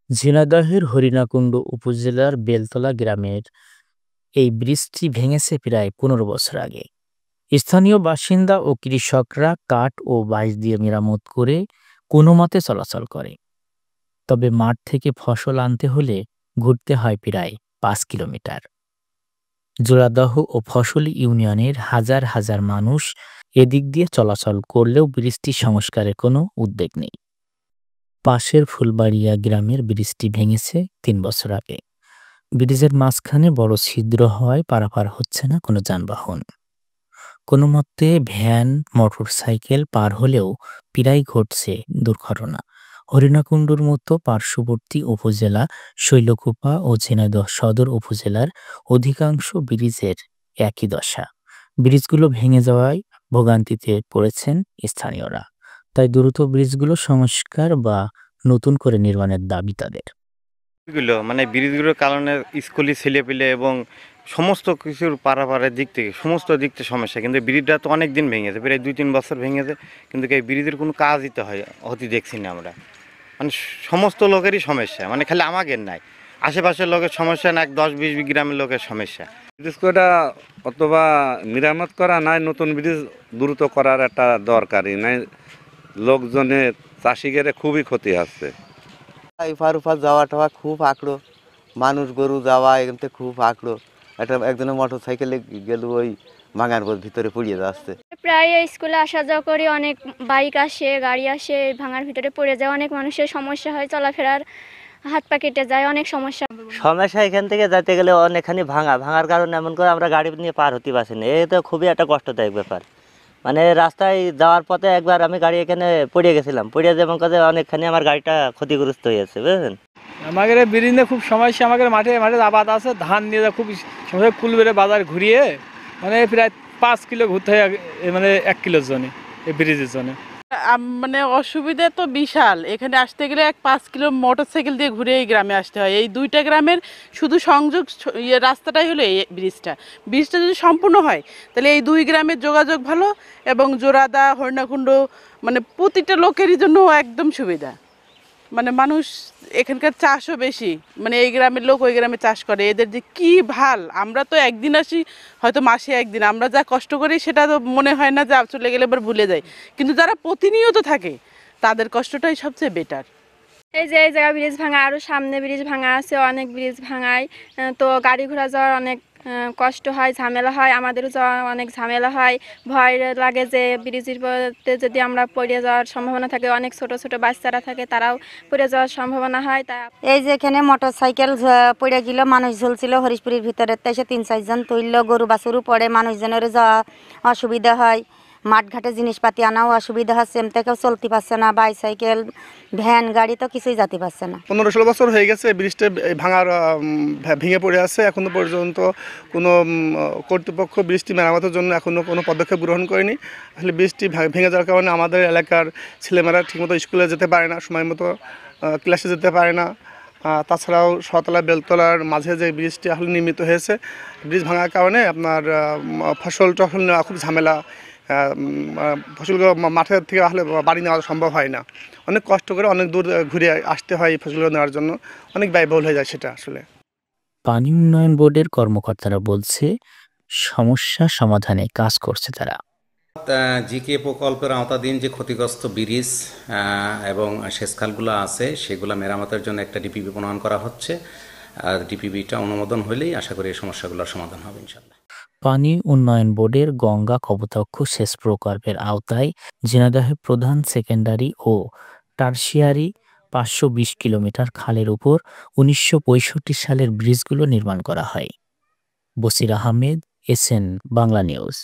ঝিনাইদহের হরিণাকুণ্ড উপজেলার বেলতলা গ্রামের এই ব্রিজটি ভেঙেছে প্রায় ১৫ বছর আগে। স্থানীয় বাসিন্দা ও কৃষকরা কাঠ ও বাঁশ দিয়ে মেরামত করে কোনোমতে চলাচল করে। তবে মাঠ থেকে ফসল আনতে হলে ঘুরতে হয় প্রায় ৫ কিলোমিটার। জোড়াদহ ও ফসলি ইউনিয়নের হাজার হাজার মানুষ এদিক দিয়ে চলাচল করলেও ব্রিজটি সংস্কারের কোনো উদ্যোগ নেই। পাশের ফুলবাড়িয়া গ্রামের ব্রিজটি ভেঙেছে ৩ বছর আগে। ব্রিজের মাঝখানে বড় ছিদ্র হওয়ায় পারাপার হচ্ছে না কোনো যানবাহন। কোনো মতে ভ্যান, মোটরসাইকেল পার হলেও প্রায়ই ঘটছে দুর্ঘটনা। হরিণাকুণ্ডুর মতো পার্শ্ববর্তী উপজেলা শৈলকুপা ও ঝিনাইদহ সদর উপজেলার অধিকাংশ ব্রিজের একই দশা। ব্রিজগুলো ভেঙে যাওয়ায় ভোগান্তিতে পড়েছেন স্থানীয়রা। তাই দ্রুত ব্রিজগুলো সংস্কার বা নতুন করে নির্মাণের দাবি তাদের। মানে ব্রিজগুলোর কারণে স্কুলি ছেলেপিলে এবং সমস্ত কিছুর পারাপারের দিক থেকে সমস্ত দিক থেকে সমস্যা। কিন্তু ব্রিজটা তো অনেক দিন ভেঙেছে, প্রায় ২-৩ বছর ভেঙেছে, কিন্তু এই ব্রিজের কোনো কাজই তো হতে দেখছি না আমরা। মানে সমস্ত লোকেরই সমস্যা, মানে খালি আমাদের নাই, আশেপাশের লোকের সমস্যা না, ১০-২০ গ্রামের লোকের সমস্যা। ব্রিজটা অথবা মেরামত করা নাই, নতুন ব্রিজ দ্রুত করার একটা দরকারই নাই। লোকজনের চাষিগেরে খুবই ক্ষতি হচ্ছে। এপার ওপার যাওয়া টাওয়া খুব আঁকড়ো, মানুষ গরু যাওয়া এখান থেকে খুব আঁকড়ো। একজনের মোটর সাইকেলে গেল ওই ভাঙার ভিতরে পড়িয়ে যাচ্ছে। প্রায় স্কুলে আসা যাওয়া করি, অনেক বাইক আসে, গাড়ি আসে, ভাঙার ভিতরে পড়ে যায়, অনেক মানুষের সমস্যা হয়, চলাফেরার হাত পা কেটে যায়, অনেক সমস্যা। এখান থেকে যেতে গেলে অনেকখানি ভাঙার কারণে এমন করে আমরা গাড়ি নিয়ে পার হতে পারছি না। এই তো খুবই একটা কষ্টদায়ক ব্যাপার। মানে রাস্তায় যাওয়ার পথে একবার আমি গাড়ি এখানে পড়ে গেছিলাম, পড়ে যেমন কাজে অনেকখানি আমার গাড়িটা ক্ষতিগ্রস্ত হয়েছে, বুঝলেন। আমাদের ব্রিজে খুব সমস্যা, আমাদের মাঠে আবাদ আছে, ধান নিয়ে খুব সমস্যা। কুলবেড়ে বাজার ঘুরিয়ে মানে প্রায় ৫ কিলো ঘুরতে হয়, মানে ১ কিলোর জন্য এই ব্রিজের জন্য। মানে অসুবিধা তো বিশাল। এখানে আসতে গেলে ৫ কিলো মোটর সাইকেল দিয়ে ঘুরে এই গ্রামে আসতে হয়। এই দুইটা গ্রামের শুধু সংযোগ রাস্তাটাই হলো এই ব্রিজটা। ব্রিজটা যদি সম্পূর্ণ হয় তাহলে এই দুই গ্রামের যোগাযোগ ভালো, এবং জোড়াদা, হরিণাকুণ্ড মানে প্রতিটা লোকেরই জন্য একদম সুবিধা। মানে মানুষ এখানকার চাষও বেশি, মানে এই গ্রামের লোক ওই গ্রামে চাষ করে। এদের যে কি ভাল, আমরা তো একদিন আসি, হয়তো মাসে একদিন, আমরা যা কষ্ট করি সেটা তো মনে হয় না, যা চলে গেলে এবার ভুলে যাই। কিন্তু যারা প্রতিনিয়ত থাকে তাদের কষ্টটাই সবচেয়ে বেটার। এই যে এই জায়গা ব্রিজ ভাঙা, আরও সামনে ব্রিজ ভাঙা আছে, অনেক ব্রিজ ভাঙায় তো গাড়ি ঘোড়া যাওয়ার অনেক কষ্ট হয়, ঝামেলা হয়, আমাদেরও যাওয়া অনেক ঝামেলা হয়। ভয় লাগে যে ব্রিজের পথে যদি আমরা পড়ে যাওয়ার সম্ভাবনা থাকে, অনেক ছোট ছোট বাচ্চারা থাকে, তারাও পড়ে যাওয়ার সম্ভাবনা হয়। তা এই যে এখানে মোটর সাইকেল পড়ে গেল, মানুষ ঝুলছিল হরিশপুরের ভিতরে, তাই সে ৩-৪ জন তুলল, গরু বাছুরও পড়ে, মানুষজনের যাওয়া অসুবিধা হয়, মাঠঘাটে জিনিসপাতি আনাও অসুবিধা হচ্ছে, এমনি কেউ চলতে পারছে না, বাইসাইকেল, ভ্যান, গাড়ি তো কিছুই যেতে পারছে না। ১৫-১৬ বছর হয়ে গেছে ব্রিজটা ভেঙে পড়ে আছে। এখনো পর্যন্ত কোনো কর্তৃপক্ষ ব্রিজটি মেরামতের জন্য এখনো কোনো পদক্ষেপ গ্রহণ করেনি। আসলে ব্রিজটি ভেঙে যাওয়ার কারণে আমাদের এলাকার ছেলেমেয়েরা ঠিকমতো স্কুলে যেতে পারে না, সময় মতো ক্লাসে যেতে পারে না। তাছাড়াও শতলা বেলতলার মাঝে যে ব্রিজটি আসলে নির্মিত হয়েছে, ব্রিজ ভাঙার কারণে আপনার ফসল টসল নেওয়া খুব ঝামেলা। ফসলগুলো মাঠের থেকে আসলে বাড়ি নেওয়া সম্ভব হয় না, অনেক কষ্ট করে অনেক দূর ঘুরে আসতে হয় এই ফসলগুলো নেওয়ার জন্য, অনেক ব্যয়বহুল হয়ে যায় সেটা আসলে। পানি উন্নয়ন বোর্ডের কর্মকর্তারা বলছে সমস্যা সমাধানে কাজ করছে তারা। জিকে প্রকল্পের আওতাধীন যে ক্ষতিগ্রস্ত ব্রিজ এবং সেচখালগুলো আছে সেগুলো মেরামতের জন্য একটা ডিপিপি প্রণয়ন করা হচ্ছে। আর ডিপিপিটা অনুমোদন হলেই আশা করি এই সমস্যাগুলোর সমাধান হবে ইনশাল্লাহ। পানি উন্নয়ন বোর্ডের গঙ্গা কপোতাক্ষ সেচ প্রকল্পের আওতায় ঝিনাইদহে প্রধান, সেকেন্ডারি ও টারশিয়ারি ৫২০ কিলোমিটার খালের উপর ১৯৬৫ সালের ব্রিজগুলো নির্মাণ করা হয়। Basir Ahmed, SN Bangla news.